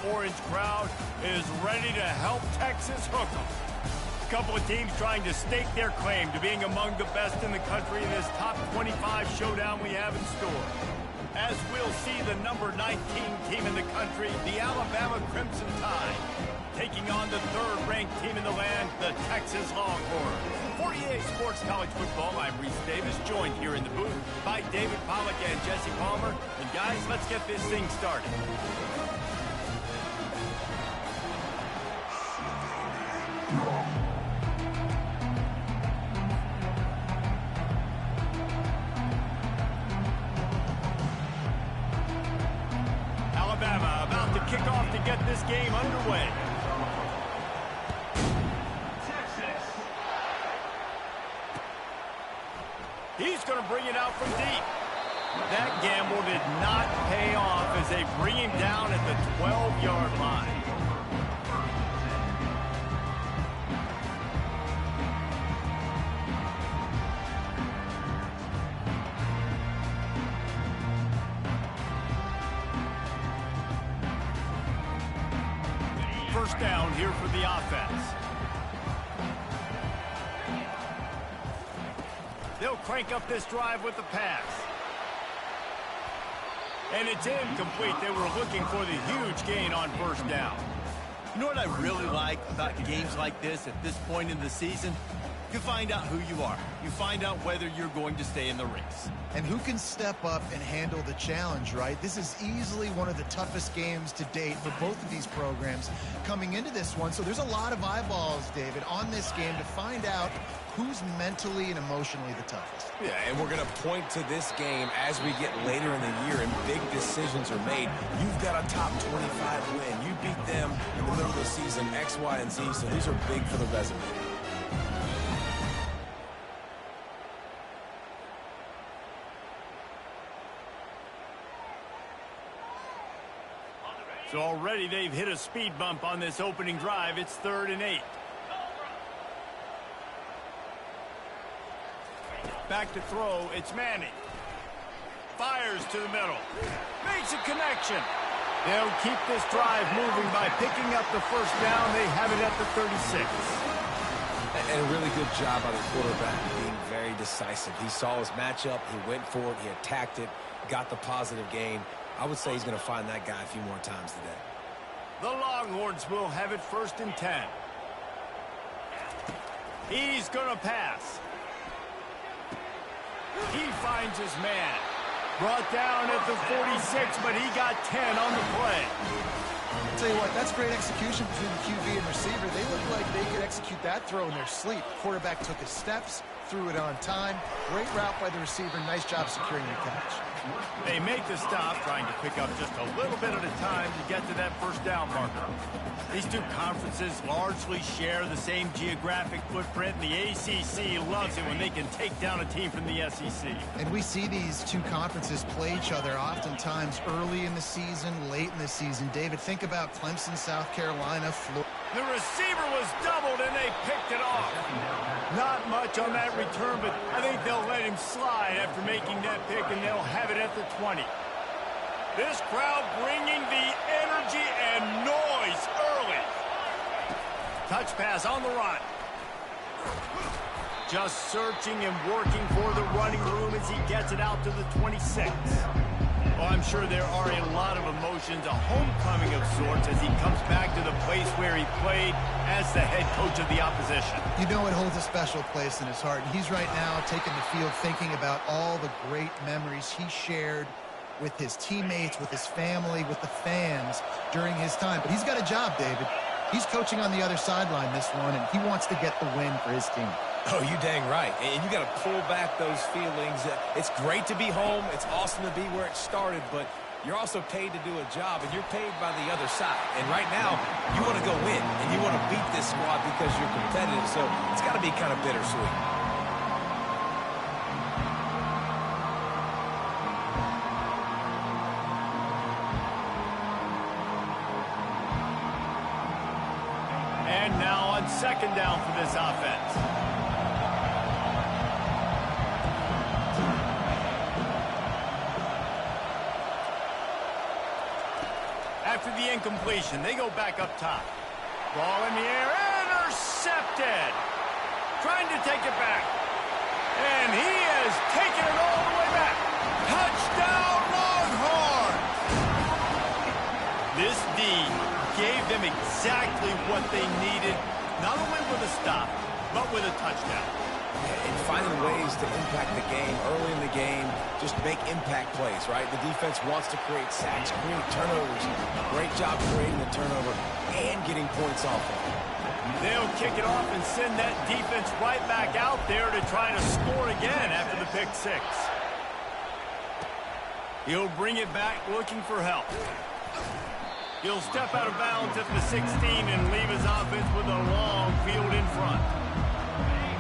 orange crowd is ready to help Texas hook them. A couple of teams trying to stake their claim to being among the best in the country in this top 25 showdown we have in store. As we'll see the number 19 team in the country, the Alabama Crimson Tide, taking on the third-ranked team in the land, the Texas Longhorns. For EA Sports College Football, I'm Reese Davis, joined here in the booth by David Pollack and Jesse Palmer. And guys, let's get this thing started. Alabama about to kick off to get this game underway. He's going to bring it out from deep. That gamble did not pay off as they bring him down at the 12-yard line. First down here for the offense. They'll crank up this drive with the pass. And it's incomplete. They were looking for the huge gain on first down. You know what I really like about games like this at this point in the season? You find out who you are. You find out whether you're going to stay in the race. And who can step up and handle the challenge, right? This is easily one of the toughest games to date for both of these programs coming into this one. So there's a lot of eyeballs, David, on this game to find out who's mentally and emotionally the toughest. Yeah, and we're going to point to this game as we get later in the year and big decisions are made. You've got a top 25 win. You beat them in the middle of the season, X, Y, and Z, so these are big for the resume. So already they've hit a speed bump on this opening drive. It's 3rd and 8. Back to throw, it's Manning. Fires to the middle. Makes a connection. They'll keep this drive moving by picking up the first down. They have it at the 36. And a really good job by the quarterback being very decisive. He saw his matchup, he went for it, he attacked it, got the positive gain. I would say he's going to find that guy a few more times today. The Longhorns will have it 1st and 10. He's going to pass. He finds his man. Brought down at the 46, but he got 10 on the play. I'll tell you what, that's great execution between the QB and receiver. They look like they could execute that throw in their sleep. Quarterback took his steps, threw it on time. Great route by the receiver. Nice job securing the catch. They make the stop, trying to pick up just a little bit at a time to get to that first down marker. These two conferences largely share the same geographic footprint, and the ACC loves it when they can take down a team from the SEC. And we see these two conferences play each other oftentimes early in the season, late in the season. David, think about Clemson, South Carolina, Florida. The receiver was doubled, and they picked it off. Not much on that return, but I think they'll let him slide after making that pick, and they'll have it at the 20. This crowd bringing the energy and noise early. Touch pass on the run. Just searching and working for the running room as he gets it out to the 26. Well, I'm sure there are a lot of emotions, a homecoming of sorts as he comes back to the place where he played as the head coach of the opposition. You know it holds a special place in his heart. And he's right now taking the field thinking about all the great memories he shared with his teammates, with his family, with the fans during his time. But he's got a job, David. He's coaching on the other sideline this one, and he wants to get the win for his team. Oh, you dang right. And you got to pull back those feelings. It's great to be home. It's awesome to be where it started, but you're also paid to do a job, and you're paid by the other side. And right now, you want to go win, and you want to beat this squad because you're competitive, so it's got to be kind of bittersweet. And now on 2nd down for this offense. After the incompletion. They go back up top. Ball in the air, intercepted. Trying to take it back. And he has taken it all the way back. Touchdown, Longhorns! This D gave them exactly what they needed, not only with a stop, but with a touchdown. And finding ways to impact the game early in the game, just make impact plays, right? The defense wants to create sacks, create turnovers. Great job creating the turnover and getting points off of it. They'll kick it off and send that defense right back out there to try to score again after the pick six. He'll bring it back looking for help. He'll step out of bounds at the 16 and leave his offense with a long field in front.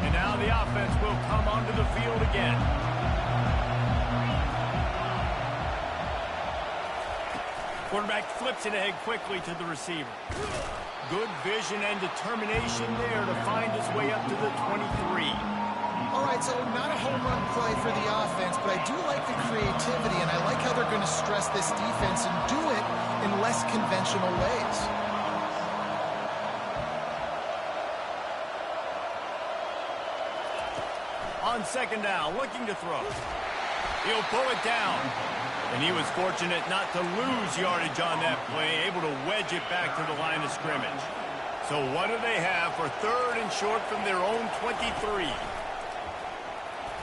And now the offense will come onto the field again. Quarterback flips it ahead quickly to the receiver. Good vision and determination there to find his way up to the 23. All right, so not a home run play for the offense, but I do like the creativity, and I like how they're going to stress this defense and do it in less conventional ways. On second down, looking to throw. He'll pull it down. And he was fortunate not to lose yardage on that play, able to wedge it back to the line of scrimmage. So what do they have for third and short from their own 23?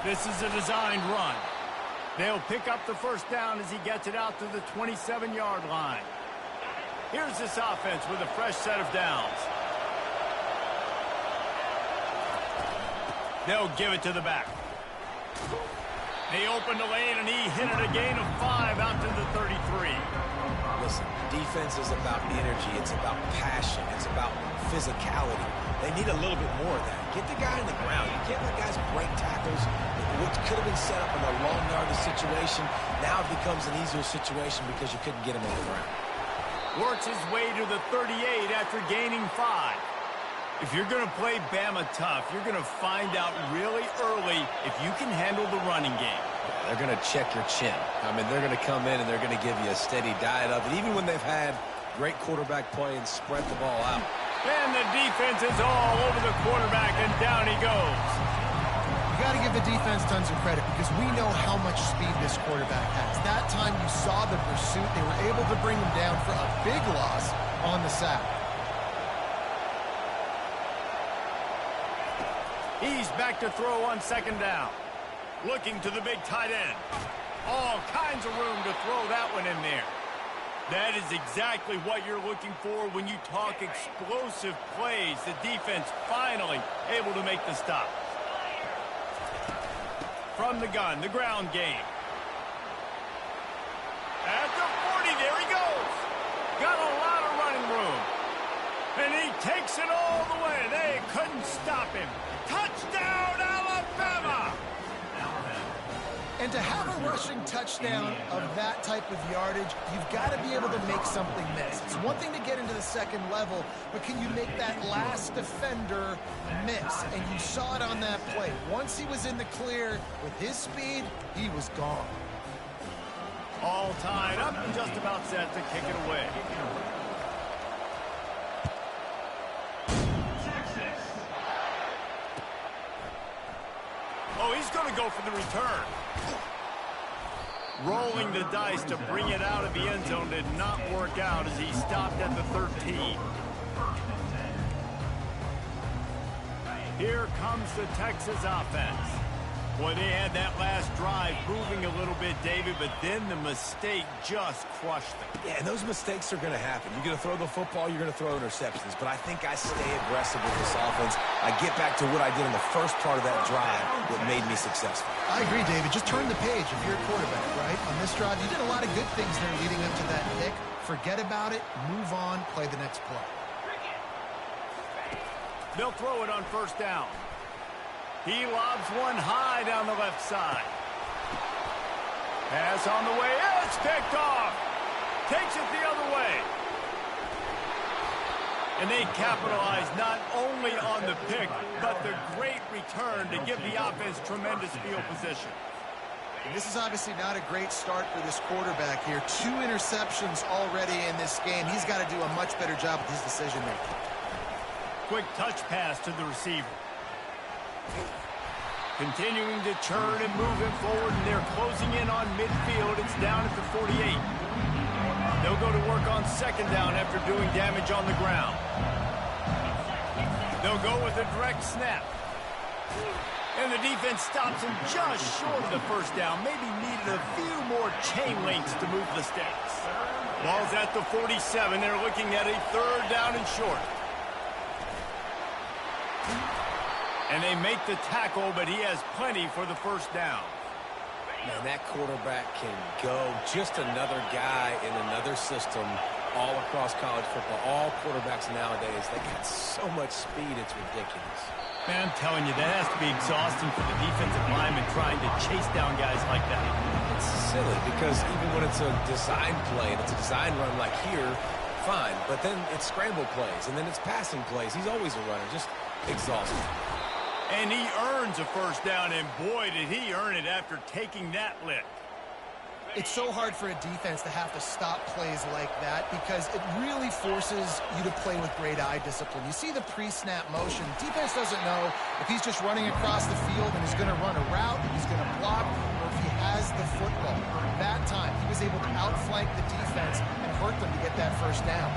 This is a designed run. They'll pick up the first down as he gets it out to the 27-yard line. Here's this offense with a fresh set of downs. They'll give it to the back. They opened the lane, and he hit it a gain of 5 out to the 33. Listen, defense is about energy. It's about passion. It's about physicality. They need a little bit more of that. Get the guy on the ground. You can't let guys break tackles. What could have been set up in a long yardage situation, now it becomes an easier situation because you couldn't get him on the ground. Works his way to the 38 after gaining 5. If you're going to play Bama tough, you're going to find out really early if you can handle the running game. They're going to check your chin. I mean, they're going to come in and they're going to give you a steady diet of it, even when they've had great quarterback play and spread the ball out. And the defense is all over the quarterback, and down he goes. You got to give the defense tons of credit because we know how much speed this quarterback has. That time you saw the pursuit. They were able to bring him down for a big loss on the sack. He's back to throw on second down. Looking to the big tight end. All kinds of room to throw that one in there. That is exactly what you're looking for when you talk explosive plays. The defense finally able to make the stop. From the gun, the ground game. At the 40, there he goes. Got a lot of running room. And he takes it all the way. They couldn't stop him. Touchdown, Alabama! And to have a rushing touchdown of that type of yardage, you've got to be able to make something miss. It's one thing to get into the second level, but can you make that last defender miss? And you saw it on that play. Once he was in the clear with his speed, he was gone. All tied up and just about set to kick it away. Oh, he's going to go for the return. Rolling the dice to bring it out of the end zone did not work out as he stopped at the 13. Here comes the Texas offense. Boy, they had that last drive moving a little bit, David, but then the mistake just crushed them. Yeah, and those mistakes are going to happen. You're going to throw the football, you're going to throw interceptions. But I think I stay aggressive with this offense. I get back to what I did in the first part of that drive that made me successful. I agree, David. Just turn the page if you're a quarterback, right? On this drive, you did a lot of good things there leading up to that pick. Forget about it, move on, play the next play. They'll throw it on first down. He lobs one high down the left side. Pass on the way. It's picked off. Takes it the other way. And they capitalize not only on the pick, but the great return to give the offense tremendous field position. And this is obviously not a great start for this quarterback here. 2 interceptions already in this game. He's got to do a much better job with his decision-making. Quick touch pass to the receiver. Continuing to churn and move him forward, and they're closing in on midfield. It's down at the 48. They'll go to work on second down after doing damage on the ground. They'll go with a direct snap. And the defense stops him just short of the first down. Maybe needed a few more chain links to move the sticks. Ball's at the 47. They're looking at a third down and short. And they make the tackle, but he has plenty for the first down. Man, that quarterback can go. Just another guy in another system all across college football. All quarterbacks nowadays, they got so much speed, it's ridiculous. Man, I'm telling you, that has to be exhausting for the defensive lineman trying to chase down guys like that. It's silly because even when it's a design play and it's a design run like here, fine. But then it's scramble plays, and then it's passing plays. He's always a runner, just exhausting. And he earns a first down, and boy, did he earn it after taking that lick. It's so hard for a defense to have to stop plays like that because it really forces you to play with great eye discipline. You see the pre-snap motion. Defense doesn't know if he's just running across the field and he's going to run a route, if he's going to block, or if he has the football. That time, he was able to outflank the defense and hurt them to get that first down.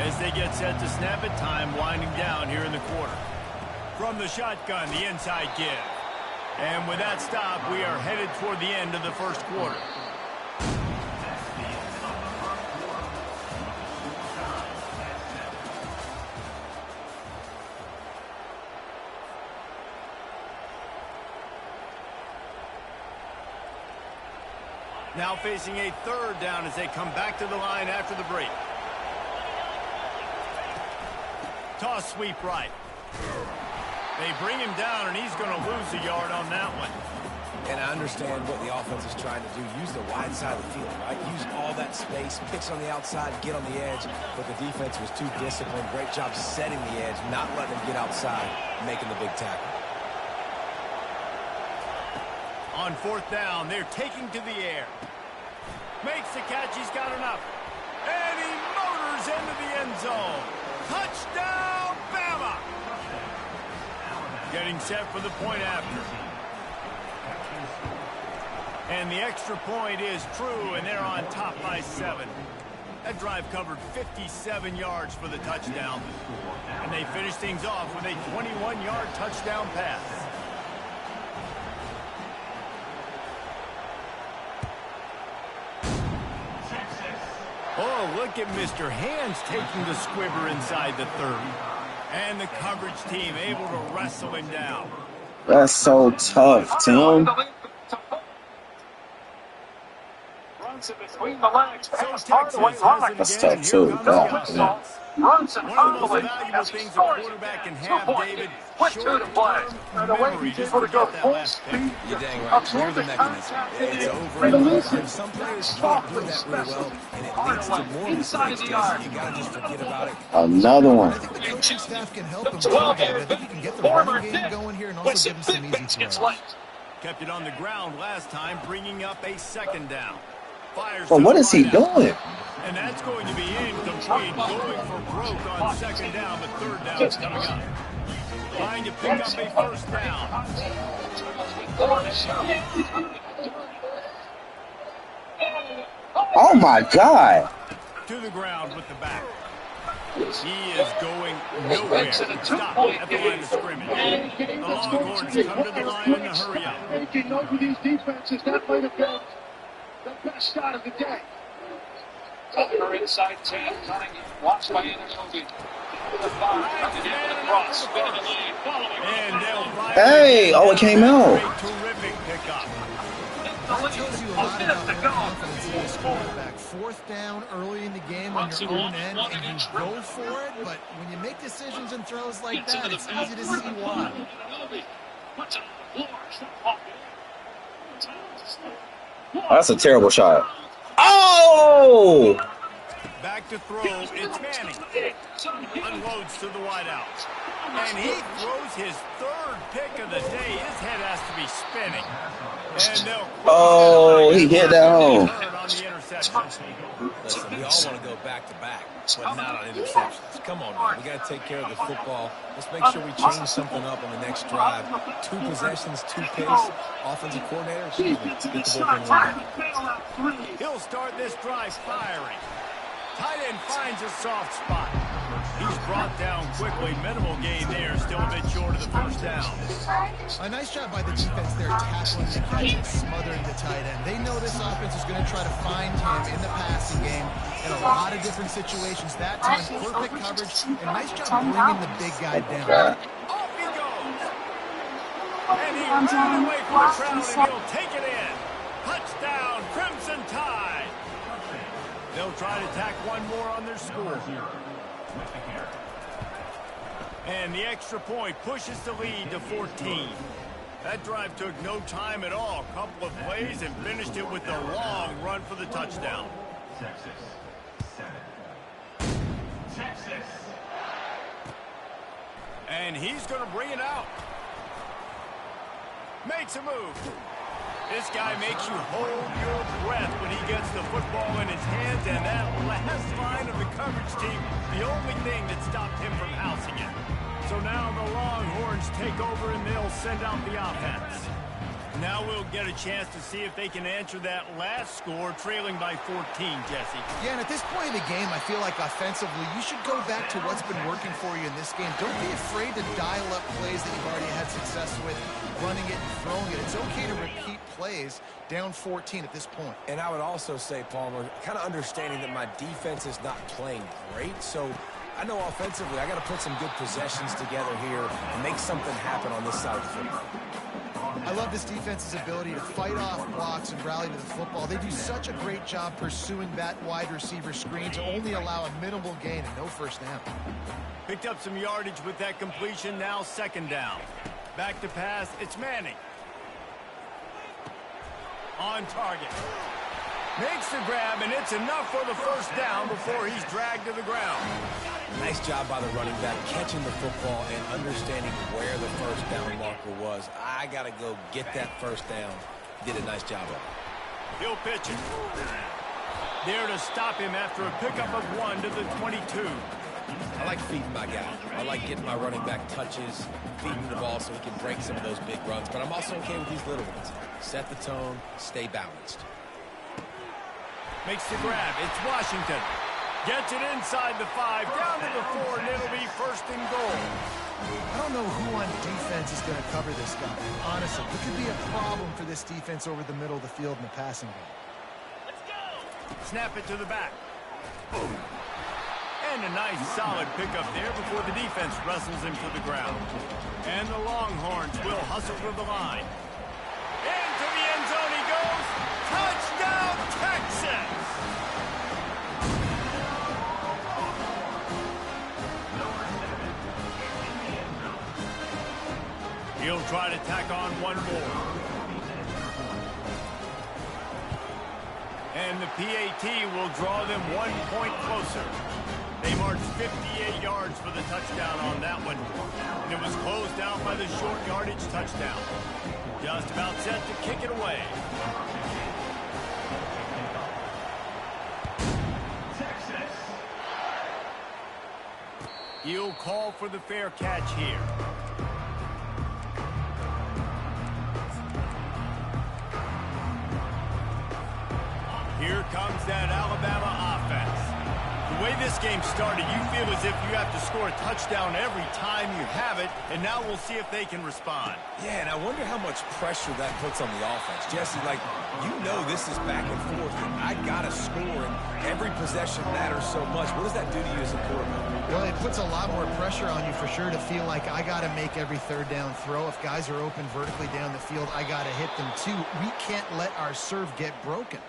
As they get set to snap it, time winding down here in the quarter. From the shotgun, the inside give. And with that stop, we are headed toward the end of the first quarter. Now facing a third down as they come back to the line after the break. Toss sweep right. They bring him down, and he's going to lose a yard on that one. And I understand what the offense is trying to do. Use the wide side of the field, right? Use all that space, picks on the outside, get on the edge. But the defense was too disciplined. Great job setting the edge, not letting him get outside, making the big tackle. On fourth down, they're taking to the air. Makes the catch. He's got enough. And he motors into the end zone. Touchdown, Bama! Getting set for the point after. And the extra point is true, and they're on top by 7. That drive covered 57 yards for the touchdown. And they finish things off with a 21-yard touchdown pass. Oh, look at Mr. Hands taking the squibber inside the 30. And the coverage team able to wrestle him down. That's so tough, Tim. That's tough too. God, Runs and fumbles. One of the most valuable things a quarterback can have, David, short-term memory, just forget that last pick. You're dang right. You're the mechanism. It's over and over. Some players can't do that really well, and it leads to more mistakes. You got to just forget about it. Another one. I think the coaching staff can help him. I think he can get the run game going here and also give him some easy throws. Kept it on the ground last time, bringing up a second down. Well, what is he doing? And that's going to be incomplete. Going for broke on second down, but third down is coming up. Trying to pick up a first down. Oh, my God. To the ground with the back. He is going nowhere. Stop at the line of scrimmage. The Longhorns come to the line in the hurry up. Making over these defenses, that might have been the best shot of the day. Tucker inside 10, Cunningham, watched by Anatoly. Hey, oh, it came out. Terrific pickup. That tells you a lot about the confidence in this quarterback. Fourth down early in the game on your own end, and you go for it, but when you make decisions and throws like that, it's easy to see why. That's a terrible shot. Oh! Back to throw. It's Manning. Unloads to the wideout. And he throws his third pick of the day. His head has to be spinning. And Oh, he hit that home. on the interception. Listen, we all want to go back-to-back, but not on interceptions. Come on, man. We got to take care of the football. Let's make sure we change something up on the next drive. 2 possessions, 2 picks. Offensive coordinator, excuse me, get the ball running. He'll start this drive firing. Tight end finds a soft spot. He's brought down quickly. Minimal gain there. Still a bit short of the first down. A nice job by the defense there, tackling the catch and smothering the tight end. They know this offense is going to try to find him in the passing game in a lot of different situations. That time, perfect coverage, and nice job bringing the big guy down. Off he goes. And he ran away from the crowd, and he'll take it in. Touchdown, Crimson Tide. They'll try to tack one more on their score. And the extra point pushes the lead to 14. That drive took no time at all. A couple of plays and finished it with a long run for the touchdown. And he's going to bring it out. Makes a move. This guy makes you hold your breath when he gets the football in his hands, and that last line of the coverage team, the only thing that stopped him from housing it. So now the Longhorns take over, and they'll send out the offense. Now we'll get a chance to see if they can answer that last score, trailing by 14, Jesse. Yeah, and at this point in the game, I feel like offensively, you should go back to what's been working for you in this game. Don't be afraid to dial up plays that you've already had success with, running it and throwing it. It's okay to repeat plays down 14 at this point. And I would also say, Palmer, kind of understanding that my defense is not playing great, so I know offensively I got to put some good possessions together here and make something happen on this side of the football. I love this defense's ability to fight off blocks and rally to the football. They do such a great job pursuing that wide receiver screen to only allow a minimal gain and no first down. Picked up some yardage with that completion, now second down. Back to pass, it's Manning. On target. Makes the grab, and it's enough for the first down before he's dragged to the ground. Nice job by the running back, catching the football and understanding where the first down marker was. I got to go get that first down. Did a nice job of it. He'll pitch it. There to stop him after a pickup of 1 to the 22. I like feeding my guy. I like getting my running back touches, feeding the ball so he can break some of those big runs. But I'm also okay with these little ones. Set the tone, stay balanced. Makes the grab. It's Washington. Gets it inside the 5, down to the 4, and it'll be first and goal. I don't know who on defense is going to cover this guy. Honestly, it could be a problem for this defense over the middle of the field in the passing game. Let's go. Snap it to the back. And a nice solid pickup there before the defense wrestles him to the ground. And the Longhorns will hustle to the line. Into the end zone he goes. Touchdown, Texas! He'll try to tack on one more. And the PAT will draw them 1 point closer. They marched 58 yards for the touchdown on that one. And it was closed out by the short yardage touchdown. Just about set to kick it away. Texas. He'll call for the fair catch here. Here comes that Alabama offense. The way this game started, you feel as if you have to score a touchdown every time you have it, and now we'll see if they can respond. Yeah, and I wonder how much pressure that puts on the offense. Jesse, like, you know this is back and forth, and I got to score, and every possession matters so much. What does that do to you as a quarterback? Well, it puts a lot more pressure on you for sure to feel like I got to make every third down throw. If guys are open vertically down the field, I got to hit them too. We can't let our serve get broken.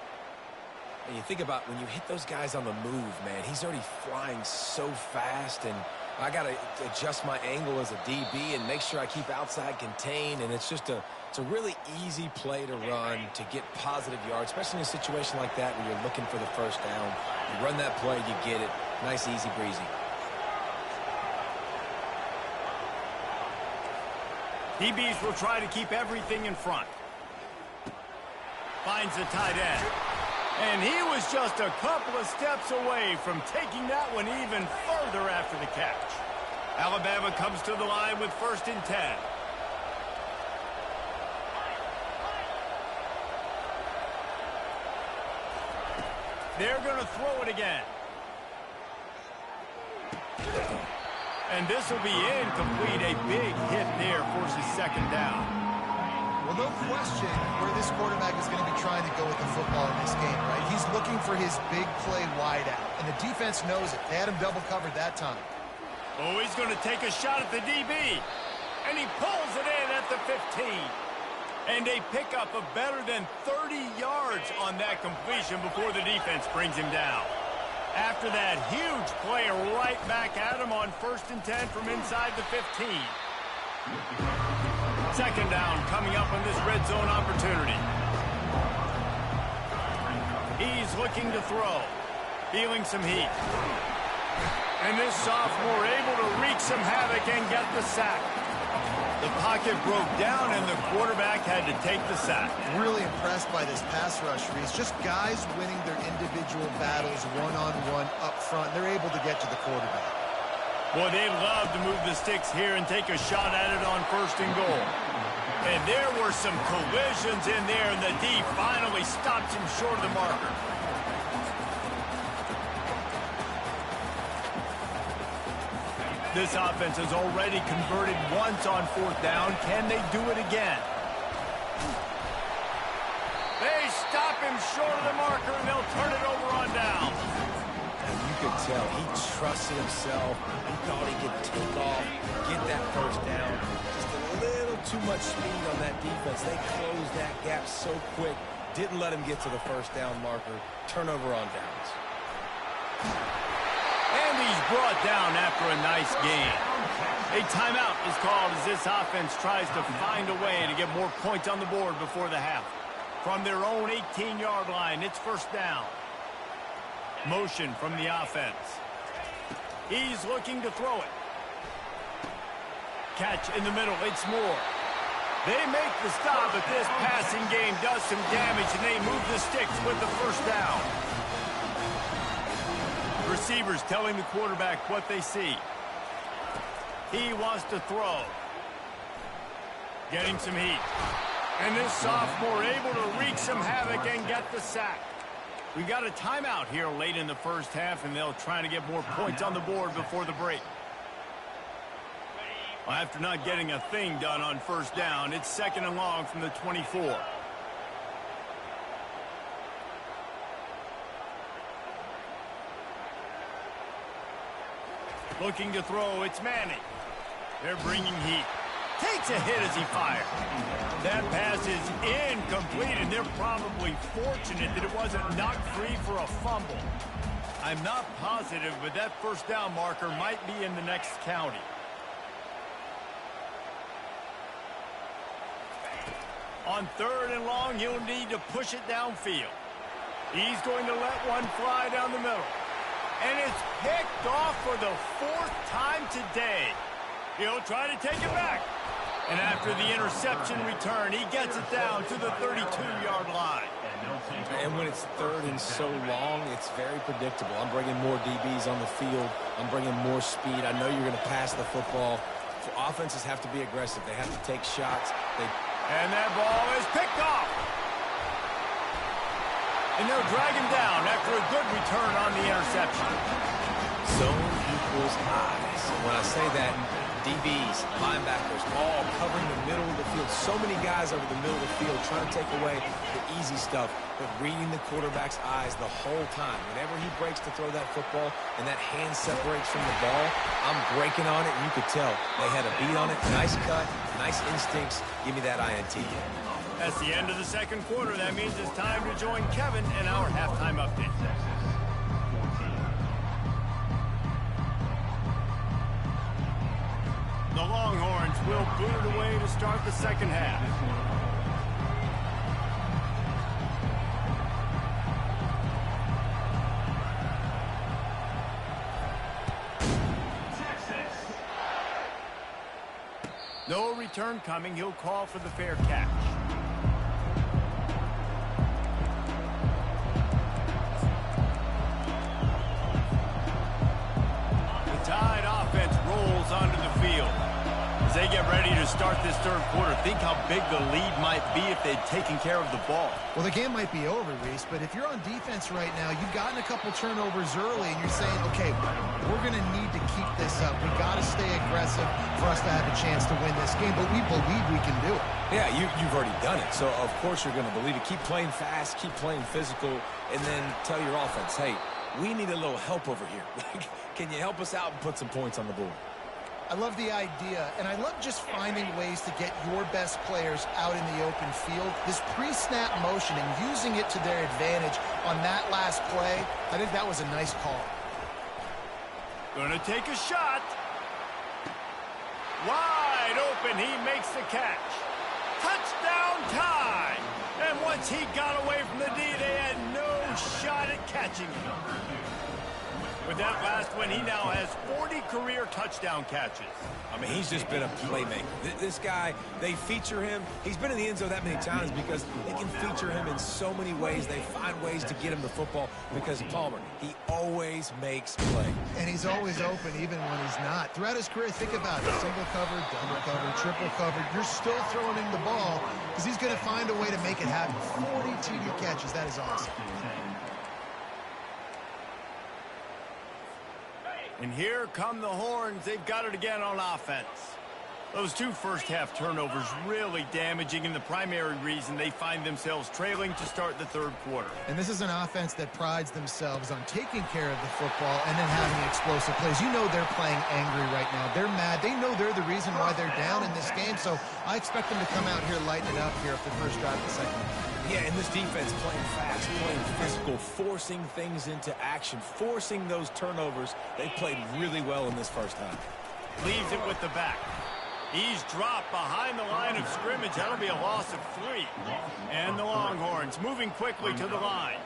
And you think about when you hit those guys on the move, man, he's already flying so fast, and I got to adjust my angle as a DB and make sure I keep outside contained, and it's a really easy play to run to get positive yards, especially in a situation like that where you're looking for the first down. You run that play, you get it. Nice, easy breezy. DBs will try to keep everything in front. Finds the tight end. And he was just a couple of steps away from taking that one even further after the catch. Alabama comes to the line with 1st and 10. They're going to throw it again. And this will be incomplete. A big hit there forces 2nd down. Well, no question where this quarterback is going to be trying to go with the football in this game, right? He's looking for his big play wide out, and the defense knows it. They had him double covered that time. Oh, he's going to take a shot at the DB, and he pulls it in at the 15. And a pickup of better than 30 yards on that completion before the defense brings him down. After that huge play right back at him on 1st and 10 from inside the 15. 2nd down coming up on this red zone opportunity. He's looking to throw. Feeling some heat. And this sophomore able to wreak some havoc and get the sack. The pocket broke down and the quarterback had to take the sack. Really impressed by this pass rush, Reese. Just guys winning their individual battles one-on-one up front. They're able to get to the quarterback. Boy, they'd love to move the sticks here and take a shot at it on 1st and goal. And there were some collisions in there, and the D finally stops him short of the marker. This offense has already converted once on 4th down. Can they do it again? They stop him short of the marker, and they'll turn it over on down. And you could tell he trusted himself. He thought he could take off, get that 1st down. Just a little too much speed on that defense. They closed that gap so quick. Didn't let him get to the 1st down marker. Turnover on downs. And he's brought down after a nice gain. A timeout is called as this offense tries to find a way to get more points on the board before the half. From their own 18-yard line, it's 1st down. Motion from the offense. He's looking to throw it. Catch in the middle, it's Moore. They make the stop, but this passing game does some damage, and they move the sticks with the 1st down. Receivers telling the quarterback what they see. He wants to throw. Getting some heat. And this sophomore able to wreak some havoc and get the sack. We got a timeout here late in the 1st half, and they'll try to get more points on the board before the break. Well, after not getting a thing done on 1st down, it's 2nd and long from the 24. Looking to throw, it's Manning. They're bringing heat. Takes a hit as he fired. That pass is incomplete, and they're probably fortunate that it wasn't knocked free for a fumble. I'm not positive, but that 1st down marker might be in the next county. On 3rd and long, he'll need to push it downfield. He's going to let one fly down the middle. And it's picked off for the 4th time today. He'll try to take it back. And after the interception return, he gets it down to the 32-yard line. And when it's 3rd and so long, it's very predictable. I'm bringing more DBs on the field. I'm bringing more speed. I know you're going to pass the football. Offenses have to be aggressive. They have to take shots. And that ball is picked off. And they'll drag him down after a good return on the interception. Zone equals eyes. When I say that, DBs, linebackers, all covering the middle of the field. So many guys over the middle of the field trying to take away the easy stuff, but reading the quarterback's eyes the whole time. Whenever he breaks to throw that football and that hand separates from the ball, I'm breaking on it, and you could tell they had a beat on it. Nice cut, nice instincts. Give me that INT. That's the end of the 2nd quarter. That means it's time to join Kevin in our halftime update. The Longhorns will boot it away to start the 2nd half. No return coming. He'll call for the fair catch. The Tide offense rolls onto the field. As they get ready to start this third quarter, think how big the lead might be if they'd taken care of the ball. Well, the game might be over, Reese, but if you're on defense right now, you've gotten a couple turnovers early, and you're saying, okay, we're going to need to keep this up. We got to stay aggressive for us to have a chance to win this game, but we believe we can do it. Yeah, you've already done it, so of course you're going to believe it. Keep playing fast, keep playing physical, and then tell your offense, hey, we need a little help over here. Can you help us out and put some points on the board? I love the idea, and I love just finding ways to get your best players out in the open field. This pre-snap motion and using it to their advantage on that last play, I think that was a nice call. Gonna take a shot. Wide open, he makes the catch. Touchdown Tide! And once he got away from the D, they had no shot at catching him. With that last one, he now has 40 career touchdown catches. I mean, he's just been a playmaker. This guy, they feature him. He's been in the end zone that many times because they can feature him in so many ways. They find ways to get him the football because Palmer, he always makes plays. And he's always open even when he's not. Throughout his career, think about it. Single covered, double covered, triple covered. You're still throwing him the ball because he's going to find a way to make it happen. 40 TD catches. That is awesome. And here come the horns. They've got it again on offense. Those two first-half turnovers really damaging, and the primary reason they find themselves trailing to start the third quarter. And this is an offense that prides themselves on taking care of the football and then having explosive plays. You know they're playing angry right now. They're mad. They know they're the reason why they're down in this game, so I expect them to come out here lighten it up here for the first drive of the second half. Yeah, and this defense playing fast, playing physical, forcing things into action, forcing those turnovers. They played really well in this first half. Leaves it with the back. He's dropped behind the line of scrimmage. That'll be a loss of 3. And the Longhorns moving quickly to the line.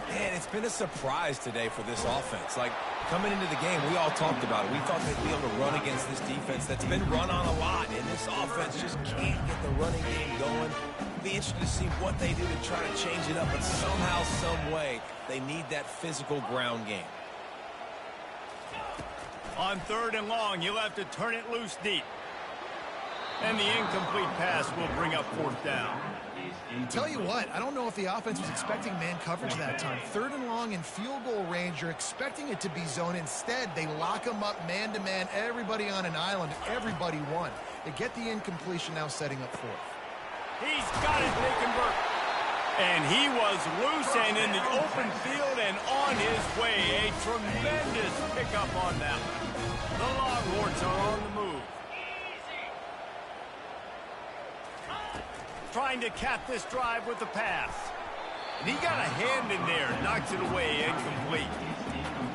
Man, it's been a surprise today for this offense. Like, coming into the game, we all talked about it. We thought they'd be able to run against this defense that's been run on a lot, and this offense just can't get the running game going. It'll be interesting to see what they do to try to change it up, but somehow, some way, they need that physical ground game. On 3rd and long, he'll have to turn it loose deep. And the incomplete pass will bring up 4th down. Tell you what, I don't know if the offense was expecting man coverage that time. 3rd and long in field goal range, you're expecting it to be zone. Instead, they lock them up man-to-man, everybody on an island, everybody won. They get the incompletion, now setting up 4th. He's got it, they convert. And he was loose and in the open field and on his way. A tremendous pickup on that one. The Longhorns are on the move. Trying to cap this drive with the pass. And he got a hand in there, knocks it away, incomplete.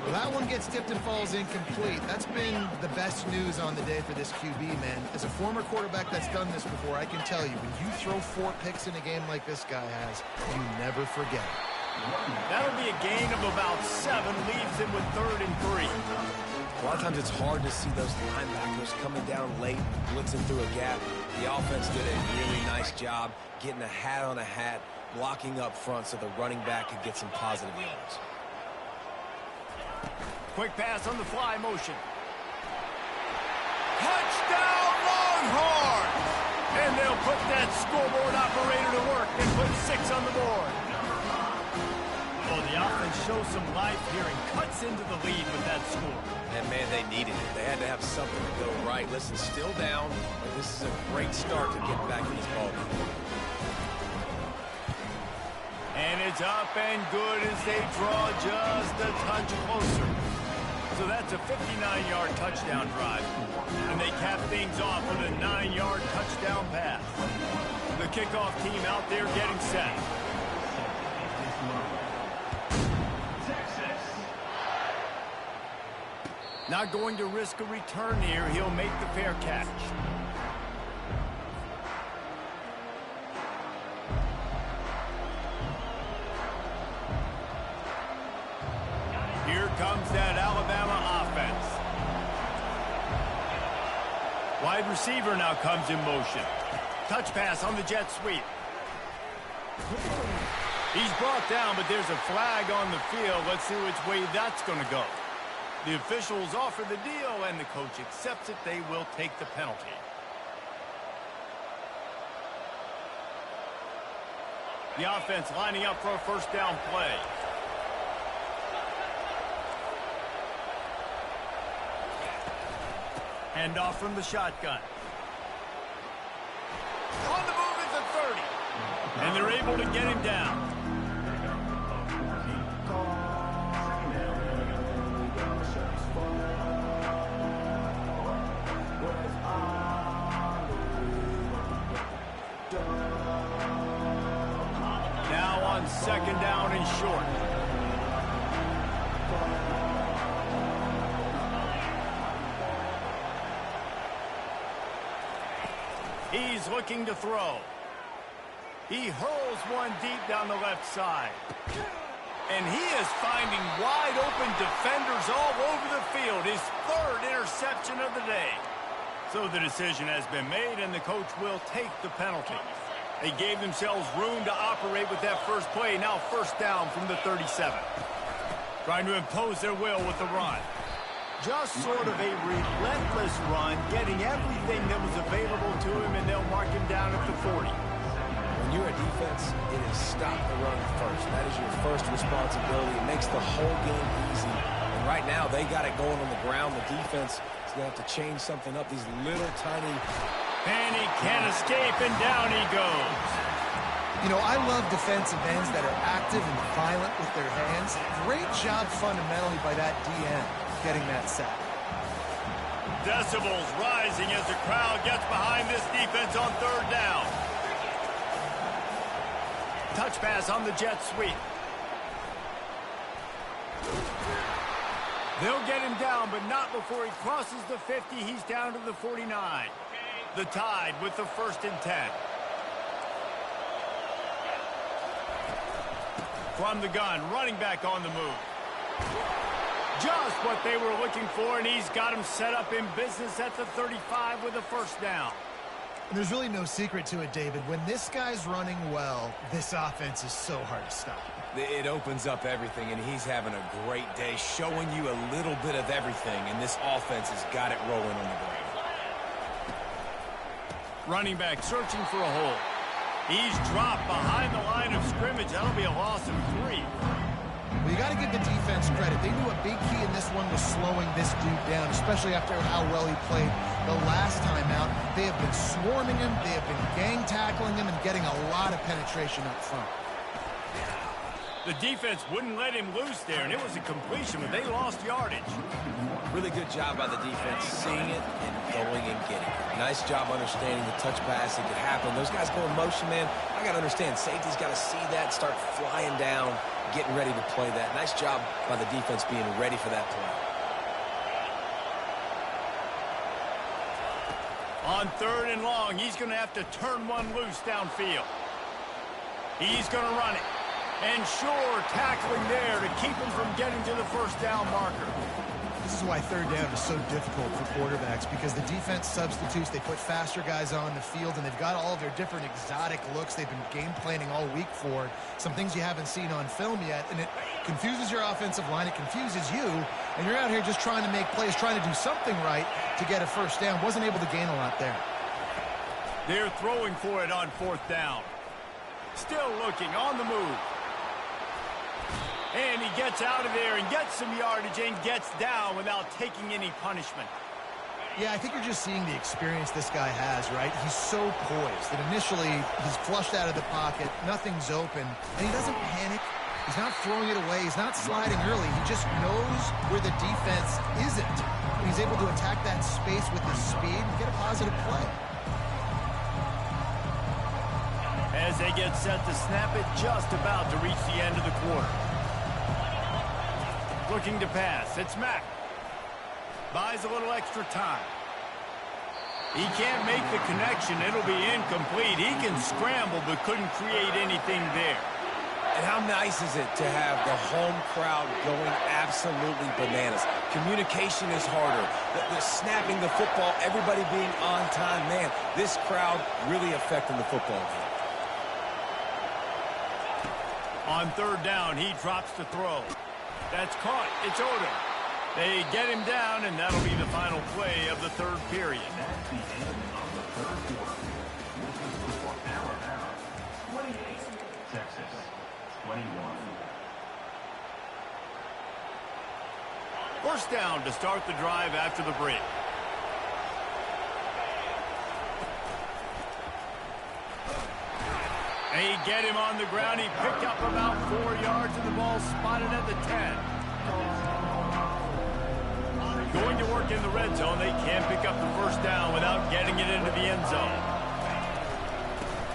Well, that one gets tipped and falls incomplete. That's been the best news on the day for this QB, man. As a former quarterback that's done this before, I can tell you, when you throw 4 picks in a game like this guy has, you never forget it. That'll be a gain of about 7, leaves him with 3rd and 3. A lot of times it's hard to see those linebackers coming down late, blitzing through a gap. The offense did a really nice job getting a hat on a hat, blocking up front so the running back could get some positive yards. Quick pass on the fly motion. Touchdown Longhorns! And they'll put that scoreboard operator to work and put 6 on the board. Well, the offense shows some life here and cuts into the lead with that score. And, man, they needed it. They had to have something to go right. Listen, still down, but this is a great start to get back in this ballgame. And it's up and good as they draw just a touch closer. So that's a 59-yard touchdown drive. And they cap things off with a 9-yard touchdown pass. The kickoff team out there getting set. Not going to risk a return here. He'll make the fair catch. Here comes that Alabama offense. Wide receiver now comes in motion. Touch pass on the jet sweep. He's brought down, but there's a flag on the field. Let's see which way that's going to go. The officials offer the deal, and the coach accepts it. They will take the penalty. The offense lining up for a first down play. Handoff from the shotgun. On the move at the 30. And they're able to get him down. Now on second down and short. He's looking to throw. He hurls one deep down the left side. And he is finding wide open defenders all over the field. His third interception of the day. So the decision has been made, and the coach will take the penalty. They gave themselves room to operate with that first play. Now first down from the 37. Trying to impose their will with the run. Just sort of a relentless run, getting everything that was available to him, and they'll mark him down at the 40. When you're a defense, it is stop the run first. That is your first responsibility. It makes the whole game easy. And right now, they got it going on the ground. The defense is going to have to change something up. These little tiny... And he can't escape, and down he goes. You know, I love defensive ends that are active and violent with their hands. Great job fundamentally by that DN getting that sack. Decibels rising as the crowd gets behind this defense on third down. Touch pass on the jet sweep. They'll get him down, but not before he crosses the 50. He's down to the 49. The Tide with the 1st and 10. From the gun, running back on the move. Just what they were looking for, and he's got him set up in business at the 35 with a first down. And there's really no secret to it, David. When this guy's running well, this offense is so hard to stop. It opens up everything, and he's having a great day, showing you a little bit of everything, and this offense has got it rolling on the ground. Running back searching for a hole. He's dropped behind the line of scrimmage. That'll be a loss of 3. Well, you got to give the defense credit. They knew a big key in this one was slowing this dude down, especially after how well he played the last time out. They have been swarming him. They have been gang tackling him and getting a lot of penetration up front. The defense wouldn't let him loose there, and it was a completion, but they lost yardage. Really good job by the defense, seeing it and going and getting it. Nice job understanding the touch pass that could happen. Those guys go in motion, man. I got to understand, safety's got to see that, start flying down, getting ready to play that. Nice job by the defense being ready for that play. On third and long, he's going to have to turn one loose downfield. He's going to run it. And sure, tackling there to keep him from getting to the first down marker. This is why third down is so difficult for quarterbacks, because the defense substitutes. They put faster guys on the field, and they've got all of their different exotic looks they've been game planning all week for. Some things you haven't seen on film yet, and it confuses your offensive line. It confuses you, and you're out here just trying to make plays, trying to do something right to get a first down. Wasn't able to gain a lot there. They're throwing for it on fourth down. Still looking on the move. And he gets out of there and gets some yardage and gets down without taking any punishment. Yeah, I think you're just seeing the experience this guy has, right? He's so poised that initially he's flushed out of the pocket, nothing's open, and he doesn't panic. He's not throwing it away. He's not sliding early. He just knows where the defense isn't. And he's able to attack that space with his speed and get a positive play. As they get set to snap it, just about to reach the end of the quarter. Looking to pass. It's Mack. Buys a little extra time. He can't make the connection. It'll be incomplete. He can scramble, but couldn't create anything there. And how nice is it to have the home crowd going absolutely bananas? Communication is harder. The snapping the football, everybody being on time. Man, this crowd really affecting the football game. On third down, he drops the throw. That's caught. It's Odom. They get him down, and that'll be the final play of the third period. That's the end of the third quarter. Looking for Alabama, 28, Texas, 21. First down to start the drive after the break. They get him on the ground. He picked up about 4 yards, and the ball spotted at the 10. Going to work in the red zone. They can't pick up the first down without getting it into the end zone.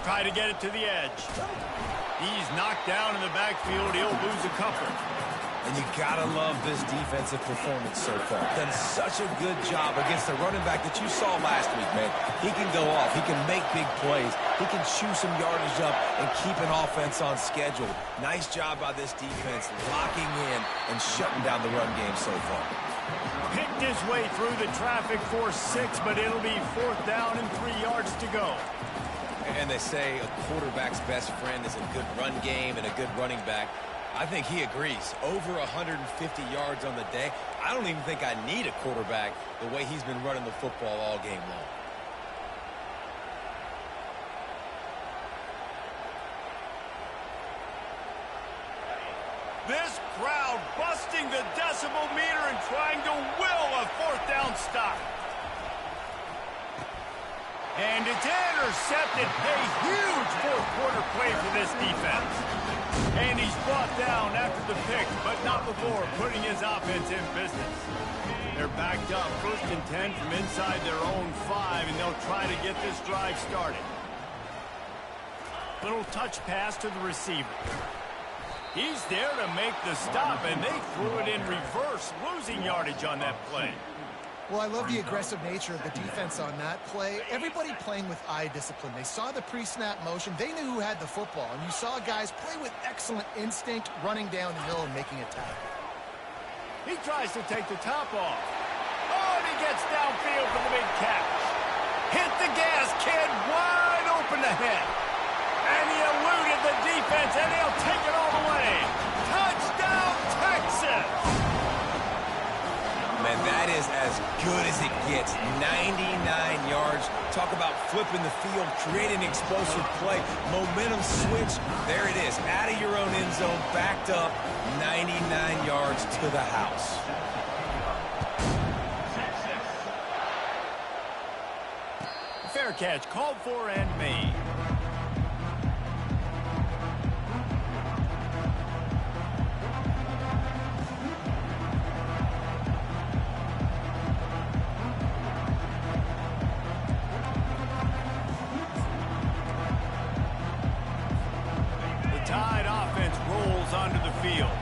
Try to get it to the edge. He's knocked down in the backfield. He'll lose a couple. And you gotta love this defensive performance so far. Done such a good job against the running back that you saw last week, man. He can go off. He can make big plays. He can chew some yardage up and keep an offense on schedule. Nice job by this defense locking in and shutting down the run game so far. Picked his way through the traffic for 6, but it'll be fourth down and 3 yards to go. And they say a quarterback's best friend is a good run game and a good running back. I think he agrees. Over 150 yards on the day. I don't even think I need a quarterback the way he's been running the football all game long. This crowd busting the decibel meter and trying to will a fourth down stop. And it's intercepted. A huge fourth quarter play for this defense. And he's brought down after the pick, but not before putting his offense in business. They're backed up, 1st and 10 from inside their own 5, and they'll try to get this drive started. Little touch pass to the receiver. He's there to make the stop, and they threw it in reverse, losing yardage on that play. Well, I love the aggressive nature of the defense on that play. Everybody playing with eye discipline. They saw the pre-snap motion. They knew who had the football. And you saw guys play with excellent instinct, running down the hill and making a tackle. He tries to take the top off. Oh, and he gets downfield for the big catch. Hit the gas, kid. Wide open ahead. And he eluded the defense, and he'll take it all the way. Touchdown, Texas! Man, that is as good as it gets. 99 yards. Talk about flipping the field, creating an explosive play. Momentum switch. There it is. Out of your own end zone, backed up. 99 yards to the house. Fair catch called for and made. Onto the field.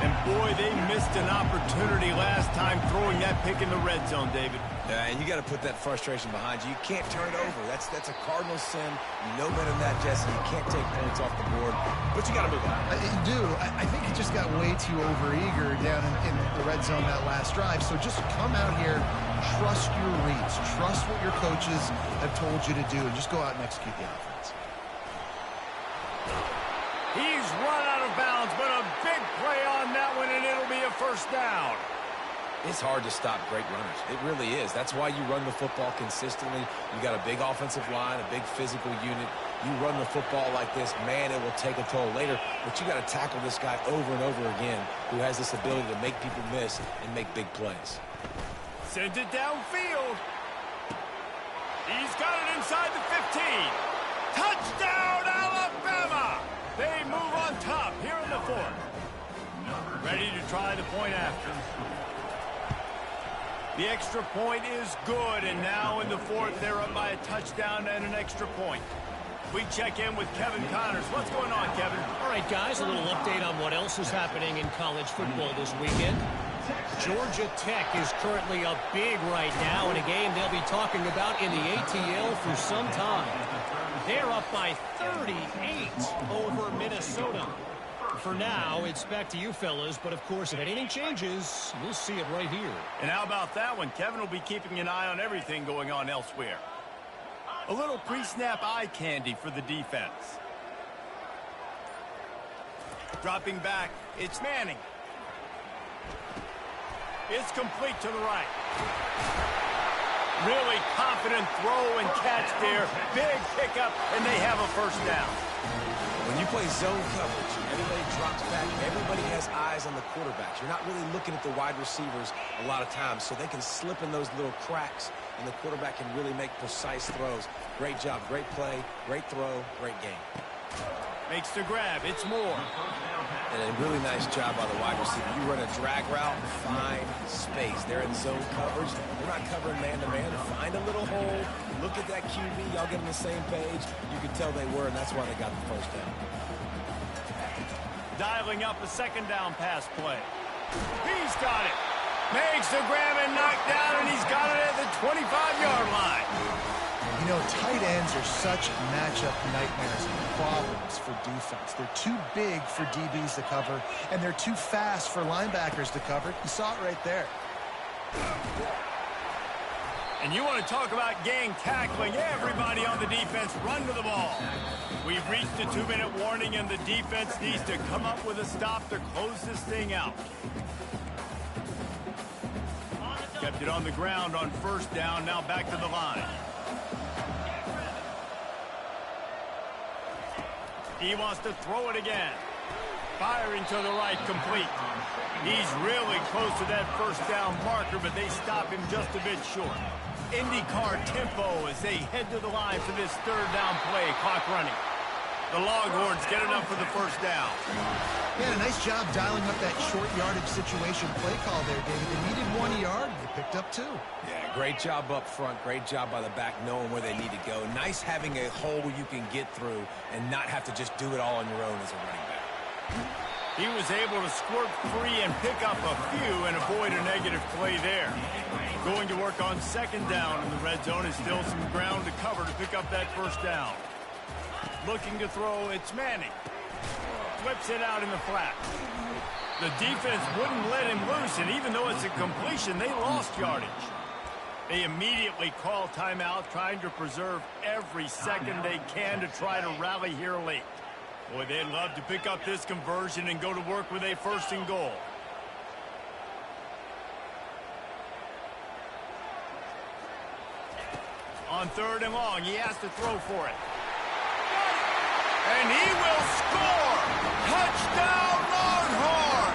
And boy, they missed an opportunity last time throwing that pick in the red zone, David. And you got to put that frustration behind you. You can't turn it over. That's a cardinal sin. You know better than that, Jesse. You can't take points off the board, but you got to move on. You do. I think he just got way too overeager down in the red zone that last drive. So just come out here, trust your reads, trust what your coaches have told you to do, and just go out and execute the offense. He's run out of bounds, but a big play on that one, and it'll be a first down. It's hard to stop great runners. It really is. That's why you run the football consistently. You got a big offensive line, a big physical unit. You run the football like this, man, it will take a toll later. But you got to tackle this guy over and over again who has this ability to make people miss and make big plays. Sends it downfield. He's got it inside the 15. Touchdown, Alabama! They move on top here in the 4th. Ready to try the point after. The extra point is good, and now in the 4th, they're up by a touchdown and an extra point. We check in with Kevin Connors. What's going on, Kevin? All right, guys, a little update on what else is happening in college football this weekend. Georgia Tech is currently up big right now in a game they'll be talking about in the ATL for some time. They're up by 38 over Minnesota. For now, it's back to you fellas, but of course, if anything changes, we'll see it right here. And how about that one? Kevin will be keeping an eye on everything going on elsewhere. A little pre-snap eye candy for the defense. Dropping back, it's Manning. It's complete to the right. Really confident throw and catch there. Big pickup, and they have a first down. When you play zone coverage, everybody drops back. Everybody has eyes on the quarterbacks. You're not really looking at the wide receivers a lot of times, so they can slip in those little cracks, and the quarterback can really make precise throws. Great job, great play, great throw, great game. Makes the grab. It's Moore. And a really nice job by the wide receiver. You run a drag route, find space. They're in zone coverage. They're not covering man-to-man. Find a little hole. Look at that QB. Y'all get on the same page. You can tell they were, and that's why they got the first down. Dialing up a second down pass play. He's got it. Makes the grab and knocked down, and he's got it at the 25-yard line. You know, tight ends are such matchup nightmares and problems for defense. They're too big for DBs to cover, and they're too fast for linebackers to cover. You saw it right there. And you want to talk about gang tackling. Everybody on the defense run to the ball. We've reached a 2-minute warning, and the defense needs to come up with a stop to close this thing out. Kept it on the ground on first down. Now back to the line. He wants to throw it again. Firing to the right, complete. He's really close to that first down marker, but they stop him just a bit short. IndyCar tempo as they head to the line for this third down play. Clock running. The Longhorns get enough for the first down. Yeah, a nice job dialing up that short yardage situation play call there, David. They needed 1 yard. They picked up 2. Yeah, great job up front. Great job by the back knowing where they need to go. Nice having a hole where you can get through and not have to just do it all on your own as a running back. He was able to squirt free and pick up a few and avoid a negative play there. Going to work on second down in the red zone. Is still some ground to cover to pick up that first down. Looking to throw, it's Manning. Flips it out in the flat. The defense wouldn't let him loose, and even though it's a completion, they lost yardage. They immediately call timeout, trying to preserve every second they can to try to rally here late. Boy, they'd love to pick up this conversion and go to work with a first and goal. On third and long, he has to throw for it. And he will score! Touchdown, Longhorn!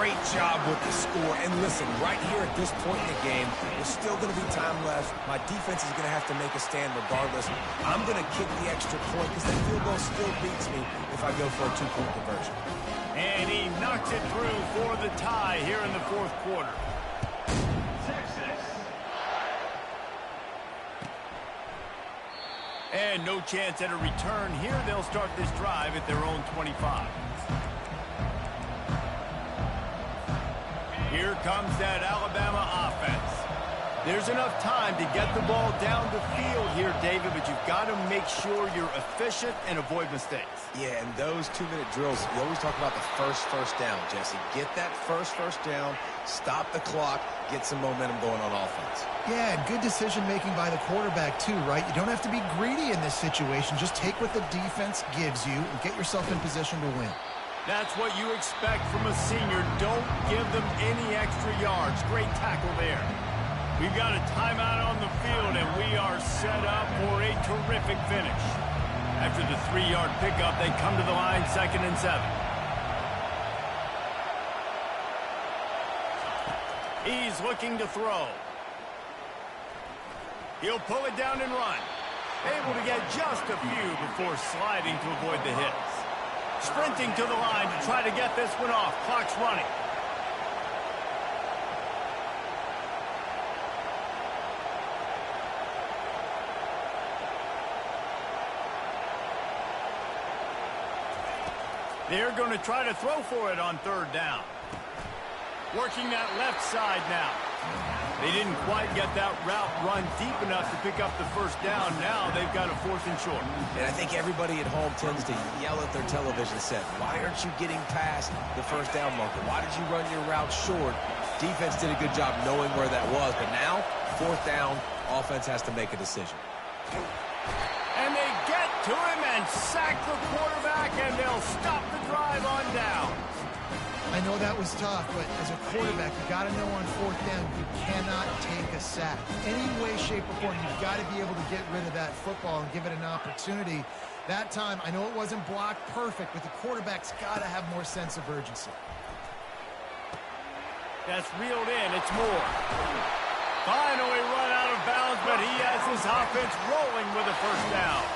Great job with the score. And listen, right here at this point in the game, there's still going to be time left. My defense is going to have to make a stand regardless. I'm going to kick the extra point because that field goal still beats me if I go for a 2-point conversion. And he knocks it through for the tie here in the fourth quarter. And no chance at a return here. They'll start this drive at their own 25. Here comes that Alabama offense. There's enough time to get the ball down the field here, David, but you've got to make sure you're efficient and avoid mistakes. Yeah, and those 2-minute drills, you always talk about the first down, Jesse. Get that first down, stop the clock, get some momentum going on offense. Yeah, and good decision-making by the quarterback, too, right? You don't have to be greedy in this situation. Just take what the defense gives you and get yourself in position to win. That's what you expect from a senior. Don't give them any extra yards. Great tackle there. We've got a timeout on the field, and we are set up for a terrific finish. After the 3-yard pickup, they come to the line, 2nd and 7. He's looking to throw. He'll pull it down and run. Able to get just a few before sliding to avoid the hits. Sprinting to the line to try to get this one off. Clock's running. They're going to try to throw for it on third down. Working that left side now. They didn't quite get that route run deep enough to pick up the first down. Now they've got a 4th and short. And I think everybody at home tends to yell at their television set, why aren't you getting past the first down marker? Why did you run your route short? Defense did a good job knowing where that was, but now, 4th down, offense has to make a decision. And they get to him and sack the quarterback, and they'll stop the drive on down. I know that was tough, but as a quarterback, you got to know on 4th down, you cannot take a sack. Any way, shape, or form, you've got to be able to get rid of that football and give it an opportunity. That time, I know it wasn't blocked perfect, but the quarterback's got to have more sense of urgency. That's reeled in. It's Moore. Finally run out of bounds, but he has his offense rolling with a first down.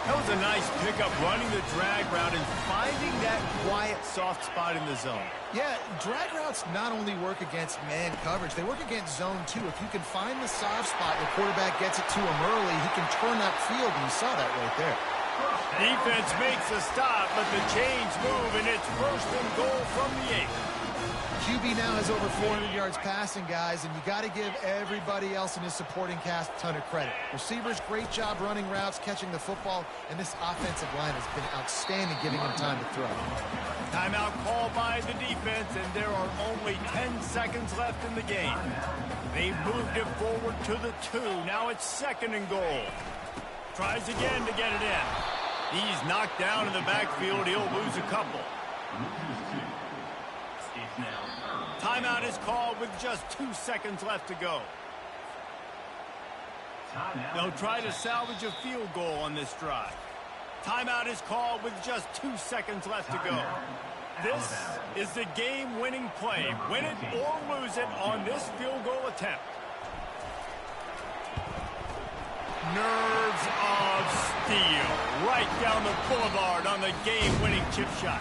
That was a nice pickup, running the drag route and finding that quiet, soft spot in the zone. Yeah, drag routes not only work against man coverage, they work against zone too. If you can find the soft spot, the quarterback gets it to him early, he can turn upfield, and you saw that right there. Defense makes a stop, but the chains move, and it's 1st and goal from the 8. QB now has over 400 yards passing, guys, and you got to give everybody else in his supporting cast a ton of credit. Receivers, great job running routes, catching the football, and this offensive line has been outstanding, giving him time to throw. Timeout called by the defense, and there are only 10 seconds left in the game. They've moved it forward to the 2. Now it's 2nd and goal. Tries again to get it in. He's knocked down in the backfield. He'll lose a couple. Timeout is called with just 2 seconds left to go. They'll try to salvage a field goal on this drive. Timeout is called with just 2 seconds left to go. This is the game-winning play. Win it or lose it on this field goal attempt. Nerves of steel right down the boulevard on the game-winning chip shot.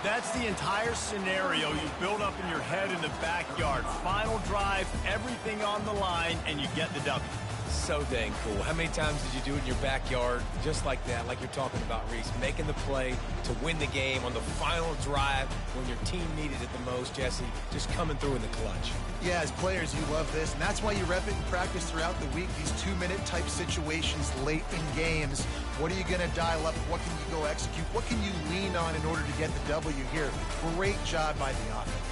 That's the entire scenario you build up in your head in the backyard. Final drive, everything on the line, and you get the W. So dang cool. How many times did you do it in your backyard just like that, like you're talking about, Reese? Making the play to win the game on the final drive when your team needed it the most, Jesse, just coming through in the clutch. Yeah, as players, you love this, and that's why you rep it in practice throughout the week, these 2-minute type situations late in games. What are you going to dial up? What can you go execute? What can you lean on in order to get the W here? Great job by the offense.